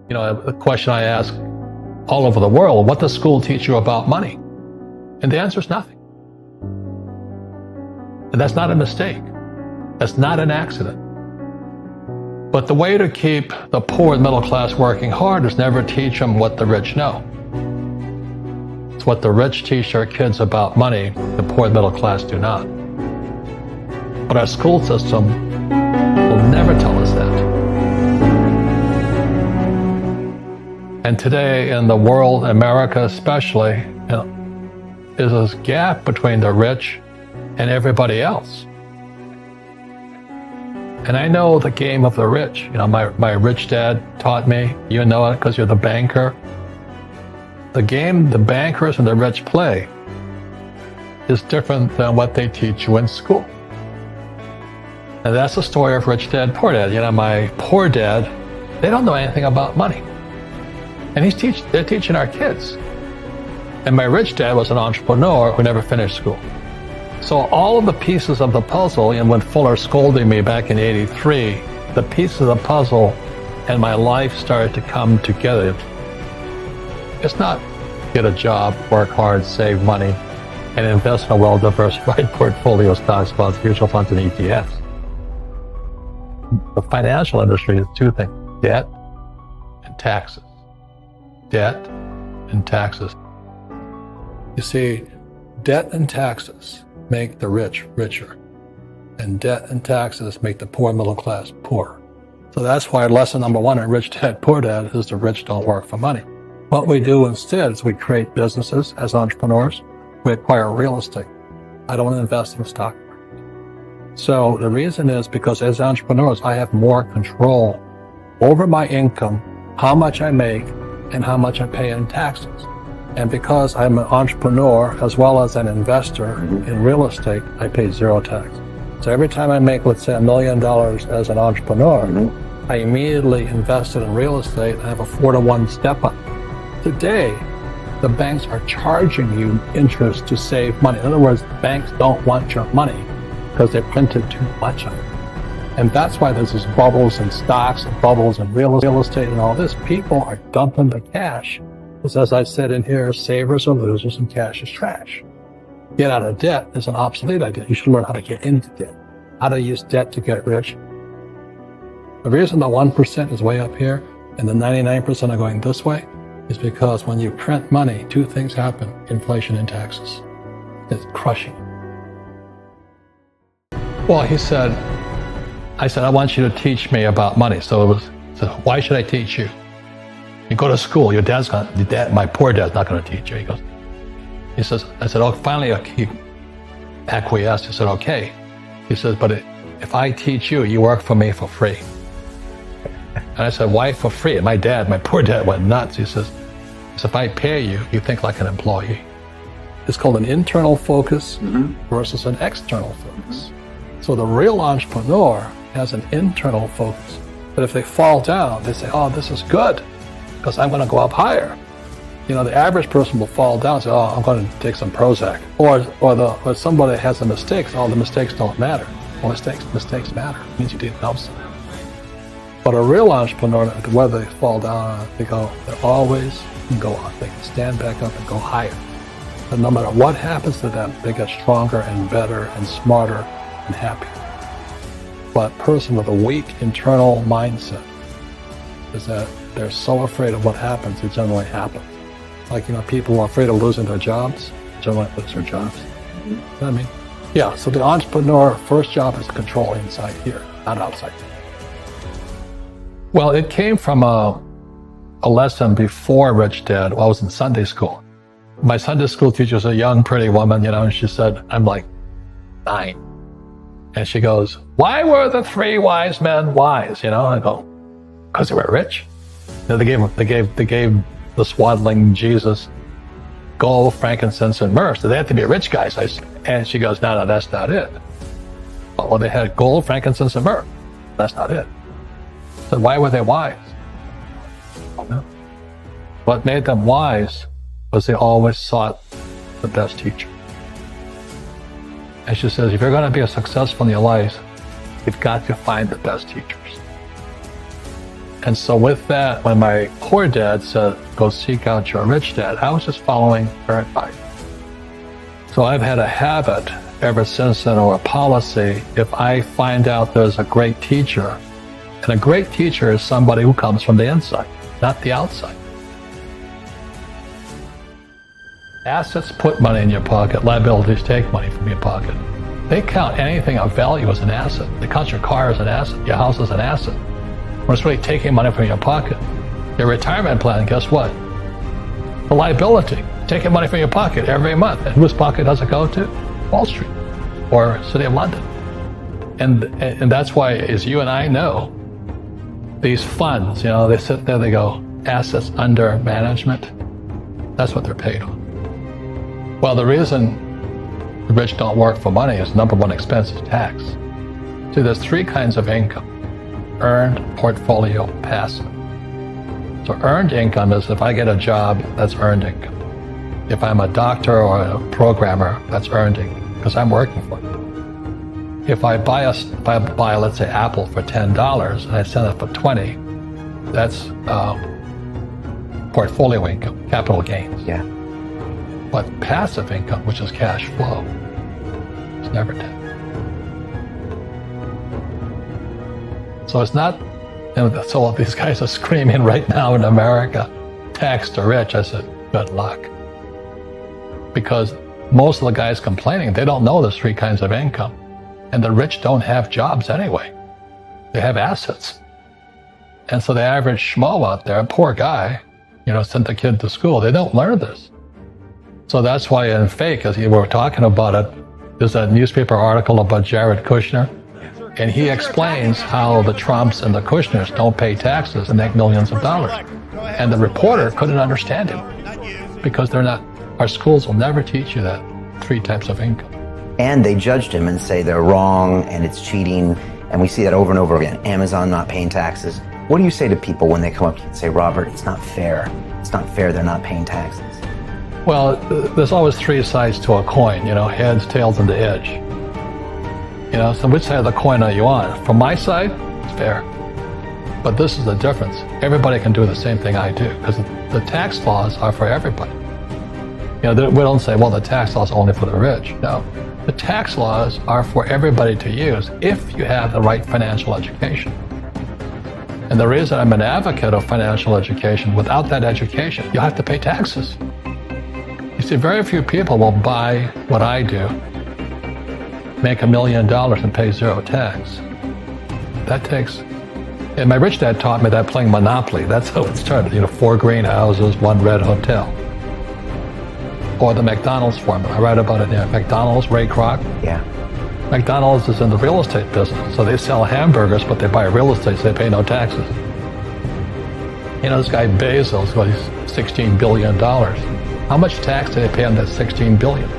The question I ask all over the world, what does school teach you about money? And the answer is nothing. And that's not a mistake. That's not an accident. But the way to keep the poor and middle class working hard is never teach them what the rich know. It's what the rich teach their kids about money, the poor and middle class do not. But our school system will never tell us that. And today in the world, America especially, is this gap between the rich and everybody else. And I know the game of the rich. My rich dad taught me, you know it because you're the banker. The game the bankers and the rich play is different than what they teach you in school. And that's the story of rich dad, poor dad. My poor dad, they don't know anything about money. And they're teaching our kids. And my rich dad was an entrepreneur who never finished school. So all of the pieces of the puzzle, and when Fuller scolded me back in '83, the pieces of the puzzle and my life started to come together. It's not get a job, work hard, save money, and invest in a well-diversified portfolio of stocks, bonds, mutual funds, and ETFs. The financial industry is two things: debt and taxes. Debt and taxes. You see, debt and taxes make the rich richer, and debt and taxes make the poor middle class poorer. So that's why lesson number one in Rich Dad, Poor Dad is the rich don't work for money. What we do instead is we create businesses as entrepreneurs. We acquire real estate. I don't invest in stock market. So the reason is because as entrepreneurs, I have more control over my income, how much I make, and how much I pay in taxes. And because I'm an entrepreneur as well as an investor in real estate, I pay zero tax. So every time I make, let's say, $1 million as an entrepreneur, I immediately invested in real estate and have a 4-to-1 step up. Today, the banks are charging you interest to save money. In other words, banks don't want your money because they printed too much of it. And that's why there's these bubbles in stocks and bubbles in real estate and all this. People are dumping the cash. Because as I said in here, savers are losers and cash is trash. Get out of debt is an obsolete idea. You should learn how to get into debt, how to use debt to get rich. The reason the 1% is way up here and the 99% are going this way is because when you print money, two things happen: inflation and taxes. It's crushing. Well, I said, I want you to teach me about money. So why should I teach you? You go to school, my poor dad's not going to teach you. I said, oh, finally he acquiesced. He said, okay. He says, but if I teach you, you work for me for free. And I said, why for free? And my poor dad went nuts. He says, if I pay you, you think like an employee. It's called an internal focus versus an external focus. So the real entrepreneur has an internal focus. But if they fall down, they say, oh, this is good because I'm going to go up higher. The average person will fall down and say, oh, I'm going to take some Prozac. Or somebody has a mistake, oh, the mistakes don't matter. Well, mistakes matter. It means you didn't help someone. But a real entrepreneur, whether they fall down, they always can go up. They can stand back up and go higher. And no matter what happens to them, they get stronger and better and smarter and happier. But a person with a weak internal mindset is that they're so afraid of what happens, it generally happens. Like, people who are afraid of losing their jobs, generally lose their jobs. You know what I mean? Yeah, so the entrepreneur first job is to control inside here, not outside. Well, it came from a lesson before Rich Dad. Well, I was in Sunday school. My Sunday school teacher was a young, pretty woman, and she said, I'm like 9. And she goes, why were the 3 wise men wise? I go, because they were rich. They gave the swaddling Jesus gold, frankincense, and myrrh. So they had to be rich guys. And she goes, no, that's not it. Well, they had gold, frankincense, and myrrh. That's not it. So why were they wise? No. What made them wise was they always sought the best teacher. And she says, if you're going to be successful in your life, you've got to find the best teachers. And so with that, when my poor dad said, go seek out your rich dad, I was just following her advice. So I've had a habit ever since then, or a policy, if I find out there's a great teacher, and a great teacher is somebody who comes from the inside, not the outside. Assets put money in your pocket, liabilities take money from your pocket. They count anything of value as an asset. They count your car as an asset, your house as an asset. When it's really taking money from your pocket. Your retirement plan, guess what? The liability, taking money from your pocket every month. And whose pocket does it go to? Wall Street or City of London. And that's why, as you and I know, these funds, they sit there, they go, assets under management. That's what they're paid on. Well, the reason the rich don't work for money is number one expense is tax. See, there's three kinds of income: earned, portfolio, passive. So earned income is if I get a job, that's earned income. If I'm a doctor or a programmer, that's earned income because I'm working for it. If I buy, let's say, Apple for $10 and I sell it for $20, that's portfolio income, capital gains. Yeah. But passive income, which is cash flow, is never dead. So it's not, so all these guys are screaming right now in America, tax the rich. I said, good luck. Because most of the guys complaining, they don't know there's three kinds of income. And the rich don't have jobs anyway. They have assets. And so the average schmo out there, poor guy, sent the kid to school, they don't learn this. So that's why in Fake, as you were talking about it, there's a newspaper article about Jared Kushner, and he explains how the Trumps and the Kushners don't pay taxes and make millions of dollars. And the reporter couldn't understand him because our schools will never teach you that three types of income. And they judged him and say they're wrong and it's cheating. And we see that over and over again. Amazon not paying taxes. What do you say to people when they come up to you and say, Robert, it's not fair. It's not fair they're not paying taxes? Well, there's always three sides to a coin, heads, tails, and the edge. So which side of the coin are you on? From my side, it's fair. But this is the difference. Everybody can do the same thing I do because the tax laws are for everybody. We don't say, well, the tax laws are only for the rich. No, the tax laws are for everybody to use if you have the right financial education. And the reason I'm an advocate of financial education, without that education, you have to pay taxes. You see, very few people will buy what I do, make $1 million and pay zero tax. That takes, and my rich dad taught me that playing Monopoly. That's how it started, 4 greenhouses, 1 red hotel. Or the McDonald's formula, I write about it there. McDonald's, Ray Kroc. Yeah. McDonald's is in the real estate business, so they sell hamburgers, but they buy real estate, so they pay no taxes. This guy Bezos, he's $16 billion. How much tax do they pay on that $16 billion?